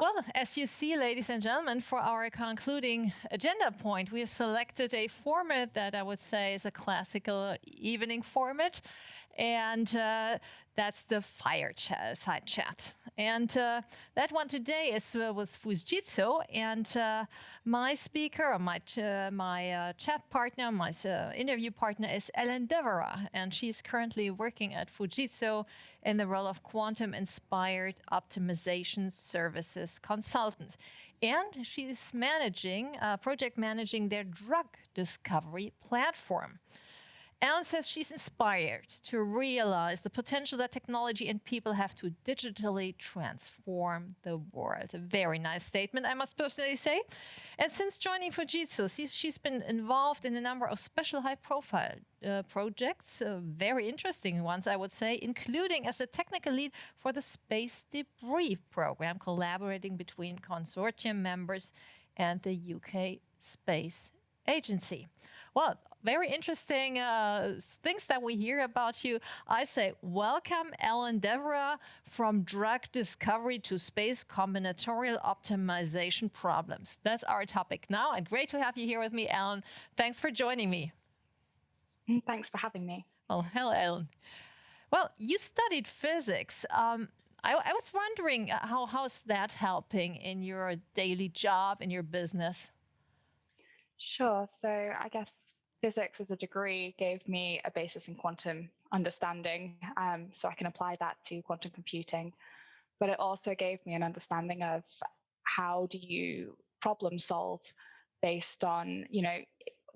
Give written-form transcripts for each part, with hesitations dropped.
Well, as you see, ladies and gentlemen, for our concluding agenda point, we have selected a format that I would say is a classical evening format, and that's the fireside chat. And that one today is with Fujitsu, and my speaker, or my chat partner, my interview partner is Ellen Devereux, and she's currently working at Fujitsu in the role of quantum-inspired optimization services consultant. And she's project managing their drug discovery platform. Ellen says she's inspired to realize the potential that technology and people have to digitally transform the world. A very nice statement, I must personally say. And since joining Fujitsu, she's been involved in a number of special high-profile projects, very interesting ones, I would say, including as a technical lead for the Space Debris program, collaborating between consortium members and the UK Space Agency. Well, very interesting things that we hear about you. I say, welcome, Ellen Devereux, from drug discovery to space combinatorial optimization problems. That's our topic now, and great to have you here with me, Ellen. Thanks for joining me. Thanks for having me. Oh, hello, Ellen. Well, you studied physics. I was wondering how's that helping in your daily job, in your business? Sure. So I guess physics as a degree gave me a basis in quantum understanding, so I can apply that to quantum computing. But it also gave me an understanding of how do you problem solve based on,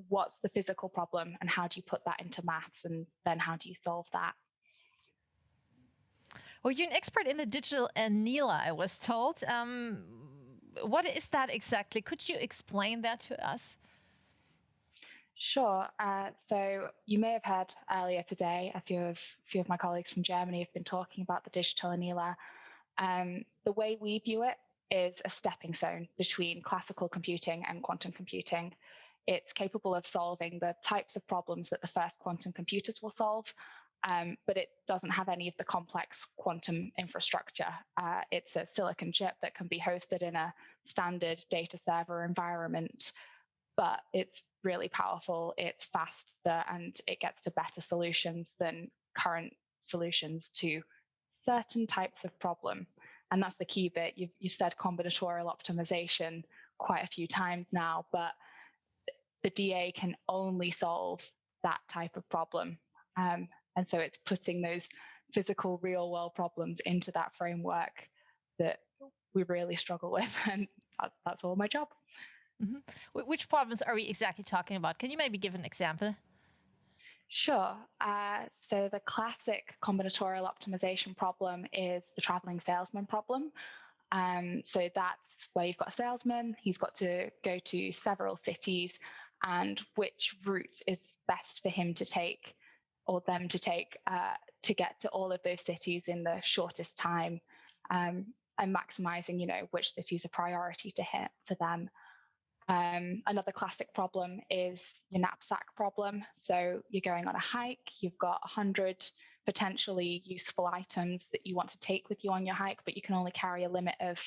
what's the physical problem and how do you put that into maths, and then how do you solve that? Well, you're an expert in the digital annealer, I was told. What is that exactly? Could you explain that to us? Sure. So you may have heard earlier today, a few of my colleagues from Germany have been talking about the digital annealer. The way we view it is a stepping stone between classical computing and quantum computing. It's capable of solving the types of problems that the first quantum computers will solve, but it doesn't have any of the complex quantum infrastructure. It's a silicon chip that can be hosted in a standard data server environment, but it's really powerful, it's faster, and it gets to better solutions than current solutions to certain types of problem. And that's the key bit. You've said combinatorial optimization quite a few times now, but the DA can only solve that type of problem. And so it's putting those physical real world problems into that framework that we really struggle with. And that's all my job. Mm-hmm. Which problems are we exactly talking about? Can you maybe give an example? Sure. So the classic combinatorial optimization problem is the traveling salesman problem. So that's where you've got a salesman, he's got to go to several cities, and which route is best for him to take or them to take to get to all of those cities in the shortest time, and maximizing, which cities are priority to them. Another classic problem is your knapsack problem. So you're going on a hike, you've got 100 potentially useful items that you want to take with you on your hike, but you can only carry a limit of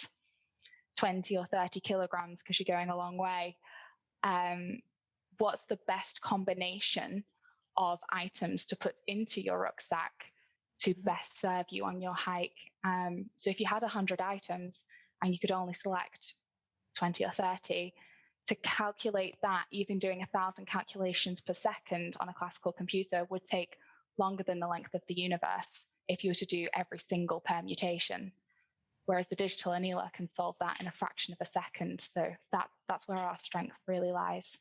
20 or 30 kilograms because you're going a long way. What's the best combination of items to put into your rucksack to best serve you on your hike? So if you had 100 items and you could only select 20 or 30, to calculate that, even doing 1,000 calculations per second on a classical computer would take longer than the length of the universe if you were to do every single permutation. Whereas the digital annealer can solve that in a fraction of a second. So that's where our strength really lies.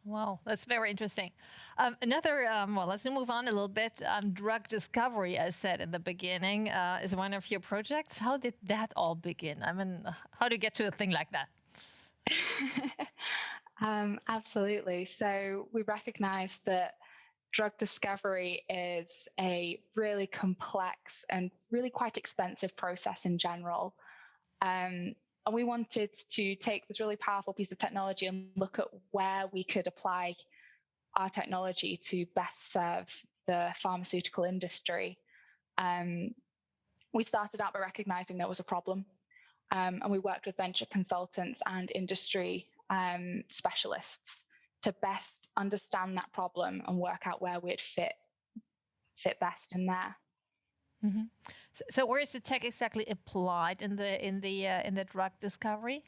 Wow, that's very interesting. Let's move on a little bit. Drug discovery, I said in the beginning, is one of your projects. How did that all begin? I mean, how do you get to a thing like that? Absolutely. So we recognize that drug discovery is a really complex and really quite expensive process in general. And we wanted to take this really powerful piece of technology and look at where we could apply our technology to best serve the pharmaceutical industry. We started out by recognizing there was a problem. And we worked with venture consultants and industry specialists to best understand that problem and work out where we'd fit best in there. Mm-hmm. So where is the tech exactly applied in the drug discovery?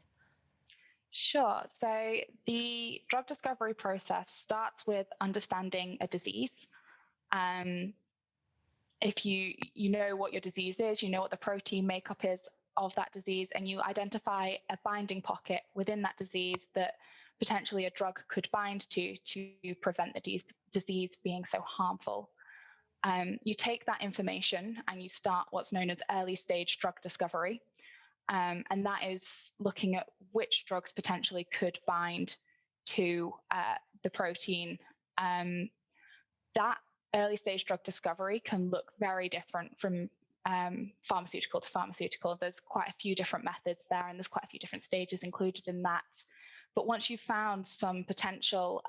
Sure. So the drug discovery process starts with understanding a disease. If you know what your disease is, you know what the protein makeup is of that disease, and you identify a binding pocket within that disease that potentially a drug could bind to prevent the disease being so harmful. You take that information and you start what's known as early stage drug discovery. And that is looking at which drugs potentially could bind to the protein. That early stage drug discovery can look very different from pharmaceutical to pharmaceutical. There's quite a few different methods there, and there's quite a few different stages included in that. But once you've found some potential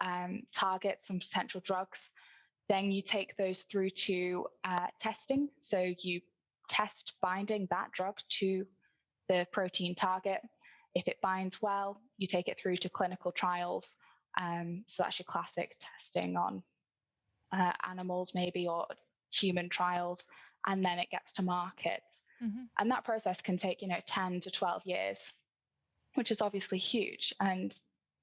targets, some potential drugs, then you take those through to testing. So you test binding that drug to the protein target. If it binds well, you take it through to clinical trials. So that's your classic testing on animals maybe, or human trials, and then it gets to market. Mm-hmm. And that process can take 10 to 12 years, which is obviously huge. And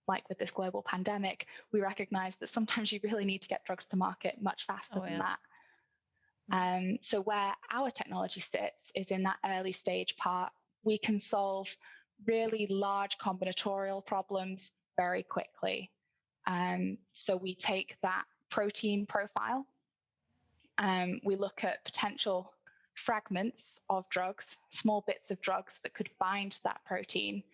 like with this global pandemic, we recognize that sometimes you really need to get drugs to market much faster than that. So where our technology sits is in that early stage part. We can solve really large combinatorial problems very quickly. So we take that protein profile, we look at potential fragments of drugs, small bits of drugs that could bind to that protein,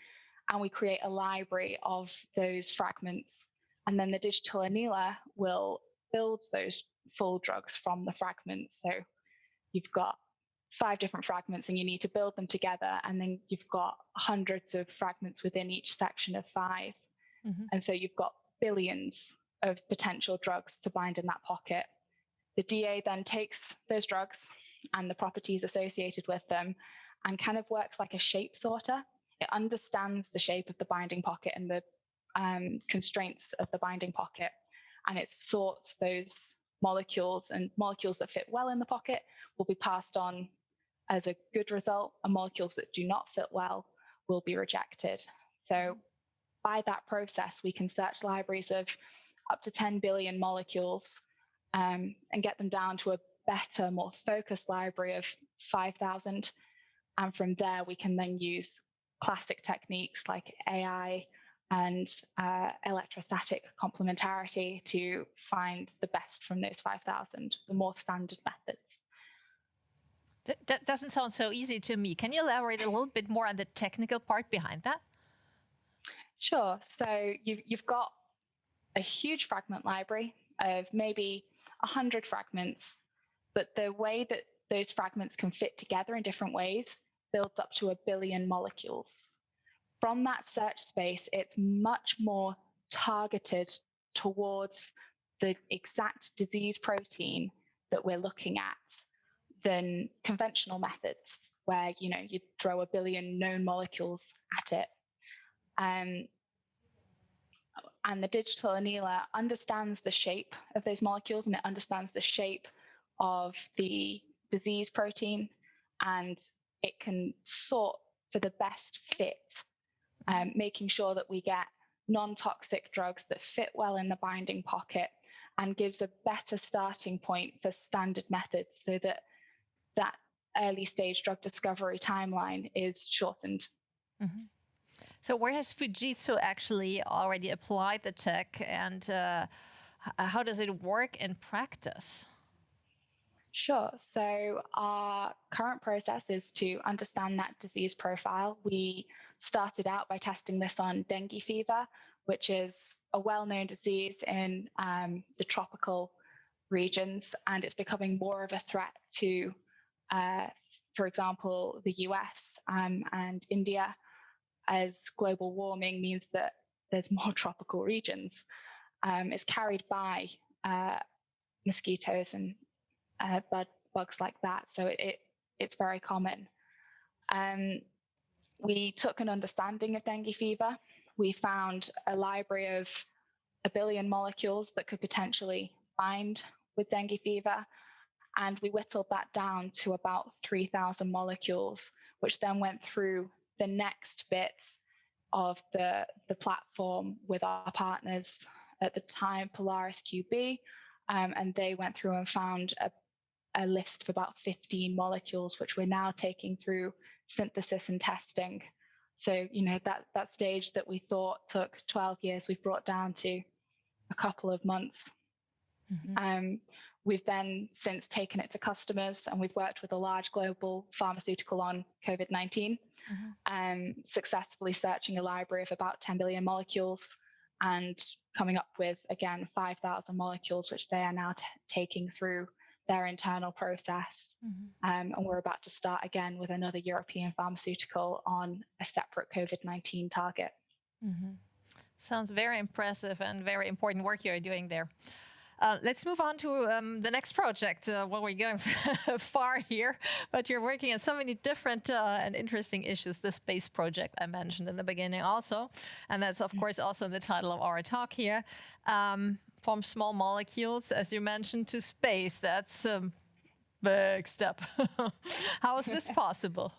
and we create a library of those fragments. And then the digital annealer will build those full drugs from the fragments. So you've got 5 different fragments and you need to build them together. And then you've got hundreds of fragments within each section of 5. Mm-hmm. And so you've got billions of potential drugs to bind in that pocket. The DA then takes those drugs and the properties associated with them and kind of works like a shape sorter. It understands the shape of the binding pocket and the constraints of the binding pocket, and it sorts those molecules, and molecules that fit well in the pocket will be passed on as a good result, and molecules that do not fit well will be rejected. So by that process, we can search libraries of up to 10 billion molecules and get them down to a better, more focused library of 5,000. And from there, we can then use classic techniques like AI and electrostatic complementarity to find the best from those 5,000, the more standard methods. That doesn't sound so easy to me. Can you elaborate a little bit more on the technical part behind that? Sure. So you've got a huge fragment library of maybe 100 fragments, but the way that those fragments can fit together in different ways builds up to 1 billion molecules. From that search space, it's much more targeted towards the exact disease protein that we're looking at than conventional methods where, you throw 1 billion known molecules at it. And the digital annealer understands the shape of those molecules, and it understands the shape of the disease protein, and it can sort for the best fit, making sure that we get non-toxic drugs that fit well in the binding pocket, and gives a better starting point for standard methods so that early stage drug discovery timeline is shortened. Mm-hmm. So where has Fujitsu actually already applied the tech, and how does it work in practice? Sure. So our current process is to understand that disease profile. We started out by testing this on dengue fever, which is a well-known disease in the tropical regions, and it's becoming more of a threat to, for example, the US and India, as global warming means that there's more tropical regions. It's carried by mosquitoes and bugs like that, so it's very common. we took an understanding of dengue fever. We found a library of 1 billion molecules that could potentially bind with dengue fever. And we whittled that down to about 3,000 molecules, which then went through the next bits of the platform with our partners at the time, Polaris QB, and they went through and found a list of about 15 molecules, which we're now taking through synthesis and testing. So, that stage that we thought took 12 years, we've brought down to a couple of months. We've then since taken it to customers, and we've worked with a large global pharmaceutical on COVID-19, successfully searching a library of about 10 billion molecules and coming up with, again, 5,000 molecules, which they are now taking through their internal process. And we're about to start again with another European pharmaceutical on a separate COVID-19 target. Sounds very impressive and very important work you're doing there. Let's move on to the next project. Well, we're going far here, but you're working on so many different and interesting issues. The space project I mentioned in the beginning also, and that's of course also in the title of our talk here. From small molecules, as you mentioned, to space. That's a big step. How is this possible?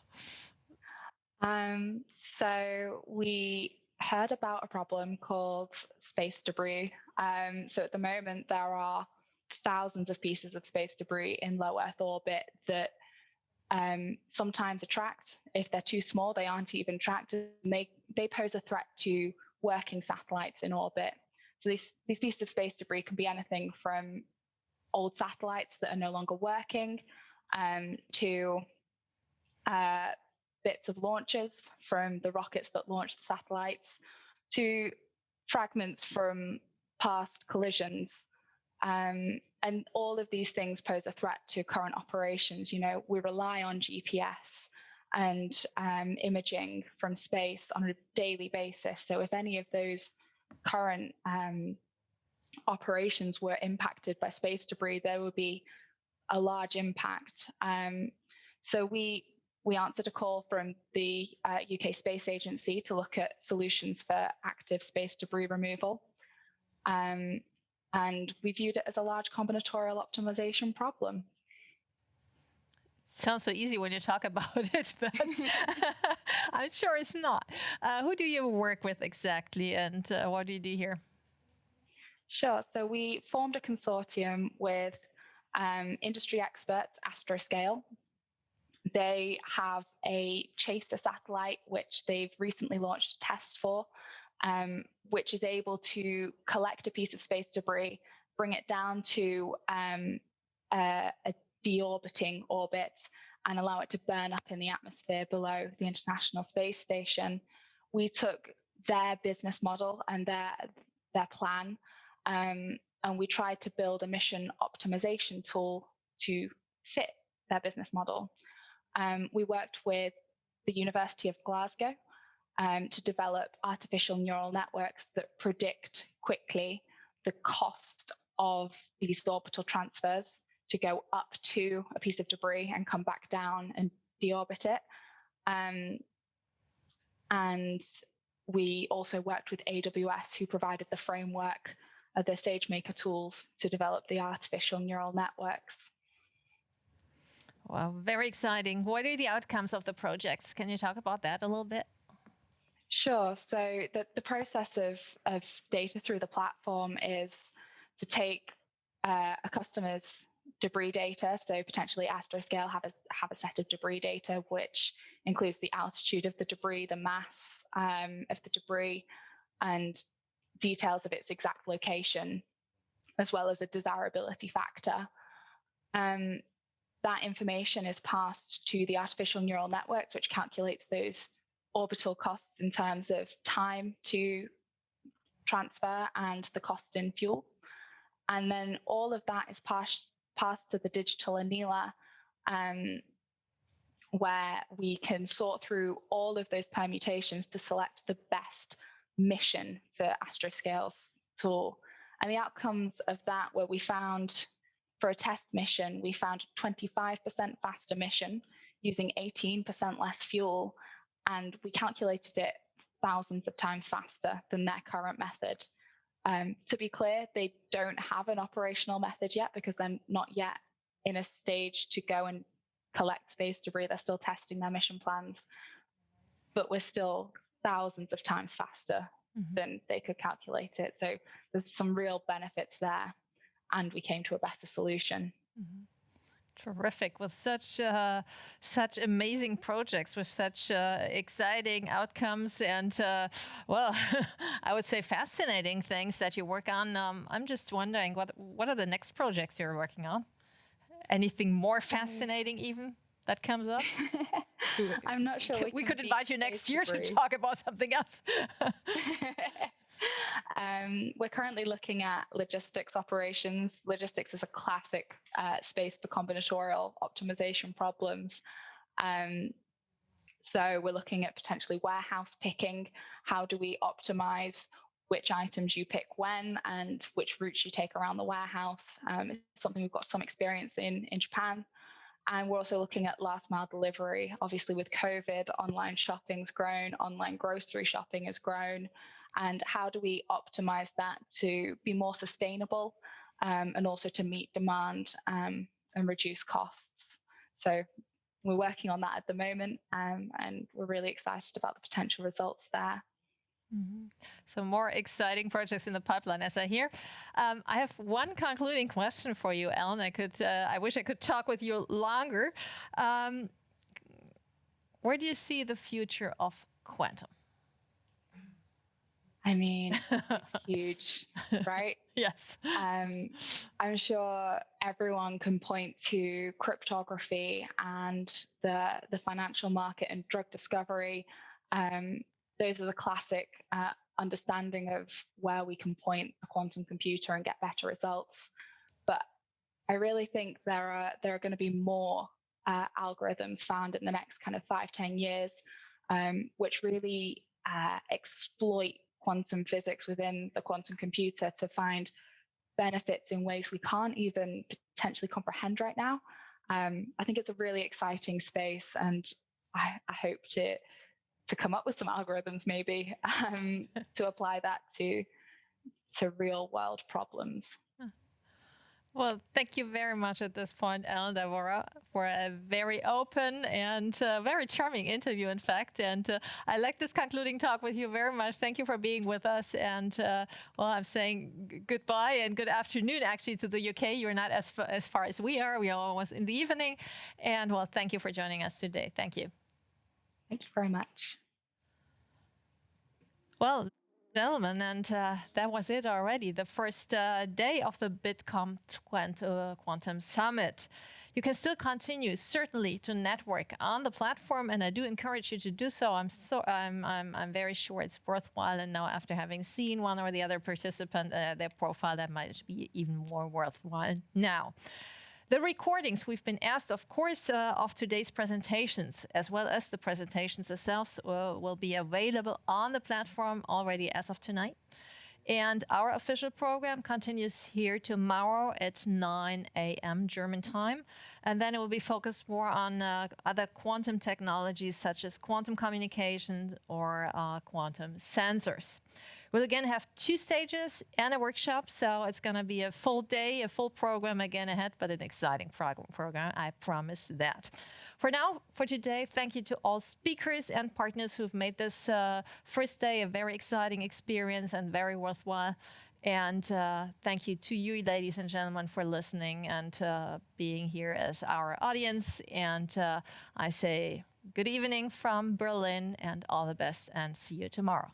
So we heard about a problem called space debris. So at the moment, there are thousands of pieces of space debris in low Earth orbit that sometimes attract. If they're too small, they aren't even tracked. They pose a threat to working satellites in orbit. So these pieces of space debris can be anything from old satellites that are no longer working to bits of launches from the rockets that launch the satellites, to fragments from past collisions. And all of these things pose a threat to current operations. We rely on GPS and imaging from space on a daily basis. So if any of those current operations were impacted by space debris, there would be a large impact. So we answered a call from the UK Space Agency to look at solutions for active space debris removal. And we viewed it as a large combinatorial optimization problem. Sounds so easy when you talk about it, but I'm sure it's not. Who do you work with exactly, and what do you do here? Sure. So we formed a consortium with industry experts, Astroscale. They have a chaser satellite, which they've recently launched a test for, which is able to collect a piece of space debris, bring it down to a deorbiting orbit, and allow it to burn up in the atmosphere below the International Space Station. We took their business model and their plan, and we tried to build a mission optimization tool to fit their business model. We worked with the University of Glasgow to develop artificial neural networks that predict quickly the cost of these orbital transfers to go up to a piece of debris and come back down and deorbit it. And we also worked with AWS, who provided the framework of the SageMaker tools to develop the artificial neural networks. Wow, very exciting. What are the outcomes of the projects? Can you talk about that a little bit? Sure. So the process of data through the platform is to take a customer's debris data. So potentially Astroscale have a set of debris data, which includes the altitude of the debris, the mass of the debris, and details of its exact location, as well as a desirability factor. That information is passed to the artificial neural networks, which calculates those orbital costs in terms of time to transfer and the cost in fuel. And then all of that is passed to the digital annealer, where we can sort through all of those permutations to select the best mission for Astroscale's tool. And the outcomes of that, where we found, for a test mission, we found 25% faster mission using 18% less fuel and we calculated it thousands of times faster than their current method. To be clear, they don't have an operational method yet because they're not yet in a stage to go and collect space debris. They're still testing their mission plans, but we're still thousands of times faster than they could calculate it. So there's some real benefits there, and we came to a better solution. Terrific, with such amazing projects, with such exciting outcomes, and well, I would say fascinating things that you work on. I'm just wondering, what are the next projects you're working on? Anything more fascinating even that comes up? I'm not sure. We could invite you next year to talk about something else. We're currently looking at logistics operations. Logistics is a classic space for combinatorial optimization problems. So we're looking at potentially warehouse picking. How do we optimize which items you pick when and which routes you take around the warehouse? It's something we've got some experience in Japan. And we're also looking at last mile delivery. Obviously, with COVID, online shopping's grown, online grocery shopping has grown. And how do we optimize that to be more sustainable and also to meet demand and reduce costs? So we're working on that at the moment, and we're really excited about the potential results there. So more exciting projects in the pipeline, as I hear. I have one concluding question for you, Ellen. I wish I could talk with you longer. Where do you see the future of quantum? I mean, it's huge, right? Yes. I'm sure everyone can point to cryptography and the financial market and drug discovery. Those are the classic understanding of where we can point a quantum computer and get better results. But I really think there are going to be more algorithms found in the next kind of 5-10 years, which really exploit quantum physics within the quantum computer to find benefits in ways we can't even potentially comprehend right now. I think it's a really exciting space, and I hope to come up with some algorithms maybe to apply that to real world problems. Well, thank you very much at this point, Ellen Devereux, for a very open and very charming interview, in fact. And I like this concluding talk with you very much. Thank you for being with us. And well, I'm saying goodbye and good afternoon, actually, to the UK. You're not as far as we are. We are almost in the evening. And well, thank you for joining us today. Thank you. Thank you very much. Well, gentlemen, and that was it already, the first day of the Bitkom Quantum Summit. You can still continue, certainly, to network on the platform, and I do encourage you to do so. I'm very sure it's worthwhile, and now after having seen one or the other participant, their profile, that might be even more worthwhile now. The recordings we've been asked, of course, of today's presentations, as well as the presentations themselves, will be available on the platform already as of tonight. And our official program continues here tomorrow at 9 a.m. German time. And then it will be focused more on other quantum technologies, such as quantum communication or quantum sensors. We'll again have 2 stages and a workshop, so it's going to be a full day, a full program again ahead, but an exciting program, I promise that. For now, for today, thank you to all speakers and partners who've made this first day a very exciting experience and very worthwhile. And thank you to you, ladies and gentlemen, for listening and being here as our audience. And I say good evening from Berlin and all the best, and see you tomorrow.